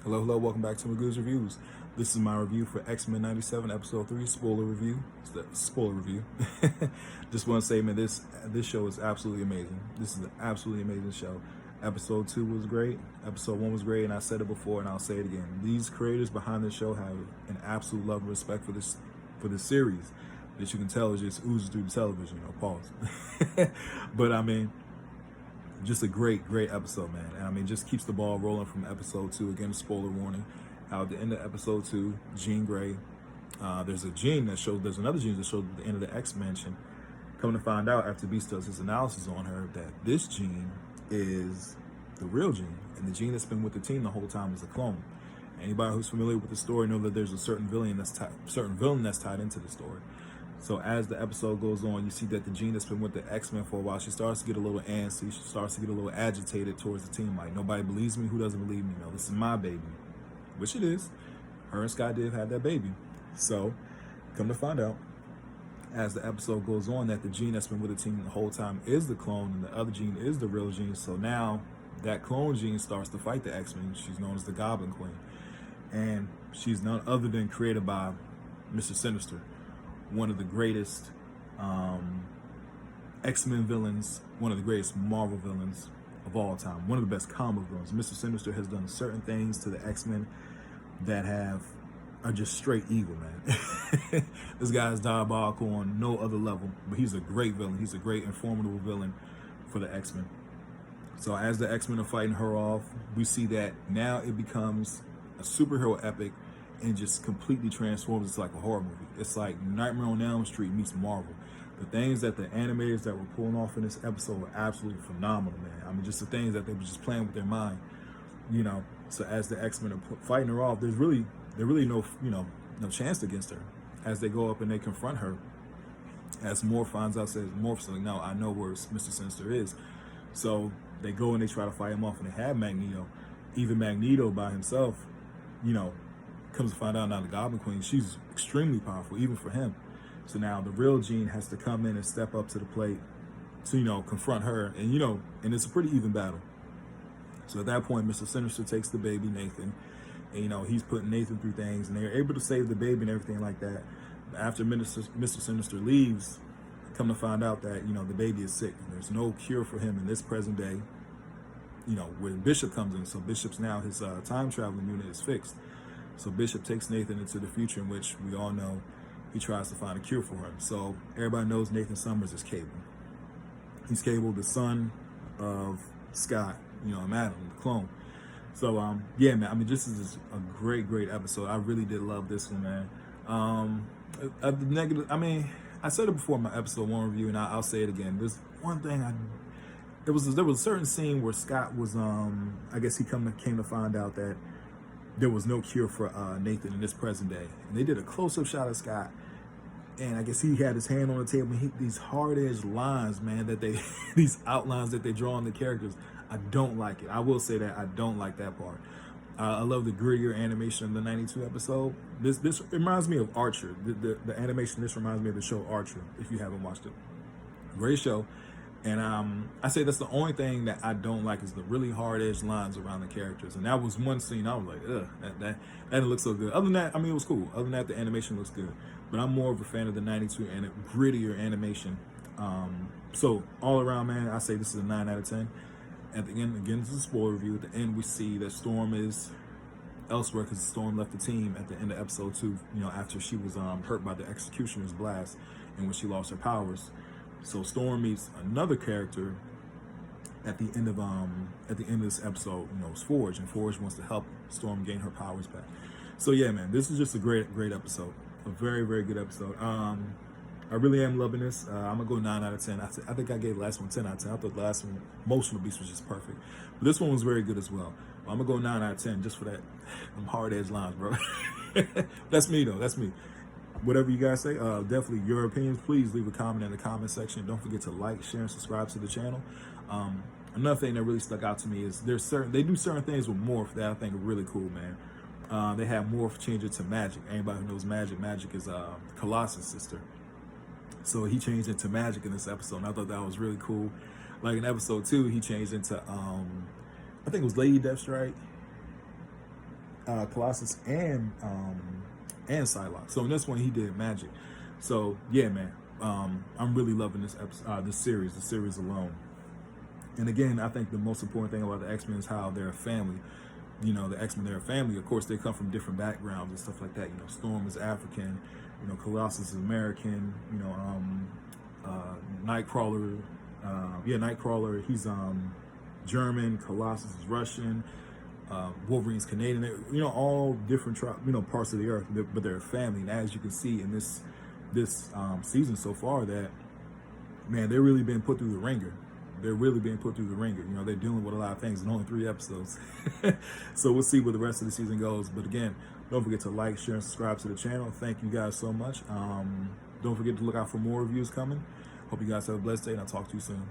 Hello, hello, welcome back to Magoo's Reviews. This is my review for X-Men 97, Episode 3, spoiler review. It's the spoiler review. Just want to say, man, this show is absolutely amazing. This is an absolutely amazing show. Episode 2 was great. Episode 1 was great, and I said it before, and I'll say it again. These creators behind this show have an absolute love and respect for this series that you can tell is just oozes through the television. Pause. But I mean, just a great episode, man. And I mean, just keeps the ball rolling from episode 2. Again, spoiler warning. At the end of episode 2, Jean Grey, there's another gene that showed at the end of the X Mansion. Coming to find out after Beast does his analysis on her that this gene is the real gene, and the gene that's been with the team the whole time is a clone. Anybody who's familiar with the story know that there's a certain villain that's tied into the story. So as the episode goes on, you see that the gene that's been with the X-Men for a while, she starts to get a little antsy. She starts to get a little agitated towards the team. Like, nobody believes me. Who doesn't believe me? No, this is my baby. Which it is. Her and Scott Div had that baby. So, come to find out, as the episode goes on, that the gene that's been with the team the whole time is the clone, and the other gene is the real gene. So now, that clone gene starts to fight the X-Men. She's known as the Goblin Queen. And she's none other than created by Mr. Sinister, one of the greatest X-Men villains, one of the greatest Marvel villains of all time, one of the best comic villains. Mr. Sinister has done certain things to the X-Men that are just straight evil, man. This guy is diabolical on no other level, but he's a great villain. He's a great and formidable villain for the X-Men. So as the X-Men are fighting her off, we see that now it becomes a superhero epic and just completely transforms. It's like a horror movie. It's like Nightmare on Elm Street meets Marvel. The things that the animators that were pulling off in this episode were absolutely phenomenal, man. I mean, just the things that they were just playing with their mind, you know. So as the X-Men are fighting her off, there's really no chance against her. As they go up and they confront her, as Morph finds out, says Morph's like, no, I know where Mr. Sinister is. So they go and they try to fight him off, and they have Magneto. Even Magneto by himself, comes to find out now the Goblin Queen, she's extremely powerful, even for him. So now the real Jean has to come in and step up to the plate to, confront her. And, and it's a pretty even battle. So at that point, Mr. Sinister takes the baby, Nathan, and, he's putting Nathan through things, and they're able to save the baby and everything like that. But after Mr. Sinister leaves, come to find out that, the baby is sick. There's no cure for him in this present day, when Bishop comes in. So Bishop's now, his time traveling unit is fixed. So Bishop takes Nathan into the future, in which we all know he tries to find a cure for him. So everybody knows Nathan Summers is Cable. He's Cable, the son of Scott, and Adam, the clone. So, yeah, man, I mean, this is a great episode. I really did love this one, man. The negative, I mean, I said it before in my episode 1 review, and I'll say it again. There's one thing there was a certain scene where Scott was, I guess he came to find out that there was no cure for Nathan in this present day. And they did a close-up shot of Scott, and I guess he had his hand on the table, and these hard-edged lines, man, these outlines that they draw on the characters, I don't like it. I will say that I don't like that part. I love the grittier animation of the 92 episode. This reminds me of Archer. The animation, this reminds me of the show Archer, if you haven't watched it. Great show. And I say that's the only thing that I don't like is the really hard-edged lines around the characters. And that was one scene I was like, ugh, that didn't look so good. Other than that, I mean, it was cool. Other than that, the animation looks good. But I'm more of a fan of the 92 and grittier animation. So all around, man, I say this is a 9 out of 10. At the end, again, this is a spoiler review. At the end, we see that Storm is elsewhere because Storm left the team at the end of episode 2, after she was hurt by the Executioner's blast and when she lost her powers. So Storm meets another character at the end of this episode, it's Forge, and Forge wants to help Storm gain her powers back. So yeah, man, this is just a great episode, a very good episode. I really am loving this. I'm gonna go 9 out of 10. I think I gave the last one 10 out of 10. I thought the last one, Emotional Beast, was just perfect, but this one was very good as well. But I'm gonna go 9 out of 10 just for that, them hard edge lines, bro. That's me though. That's me. Whatever you guys say, definitely your opinions, please leave a comment in the comment section. Don't forget to like, share, and subscribe to the channel. Another thing that really stuck out to me is they do certain things with Morph that I think are really cool, man. They have Morph change it to Magic. Anybody who knows Magic is Colossus' sister. So he changed into Magic in this episode, and I thought that was really cool. Like in episode 2, he changed into I think it was Lady Deathstrike. Colossus and Psylocke. So in this one, he did Magic. So yeah, man, I'm really loving this episode, the series alone. And again, I think the most important thing about the X-Men is how they're a family. You know, the X-Men, they're a family. Of course, they come from different backgrounds and stuff like that. You know, Storm is African. You know, Colossus is American. You know, Nightcrawler. Nightcrawler. He's German. Colossus is Russian. Wolverine's Canadian. You know, all different parts of the earth, but they're a family. And as you can see in this season so far, that man, they're really being put through the ringer. They're really being put through the ringer. You know, they're dealing with a lot of things in only 3 episodes. So we'll see where the rest of the season goes. But again, don't forget to like, share, and subscribe to the channel. Thank you guys so much. Don't forget to look out for more reviews coming. Hope you guys have a blessed day, and I'll talk to you soon.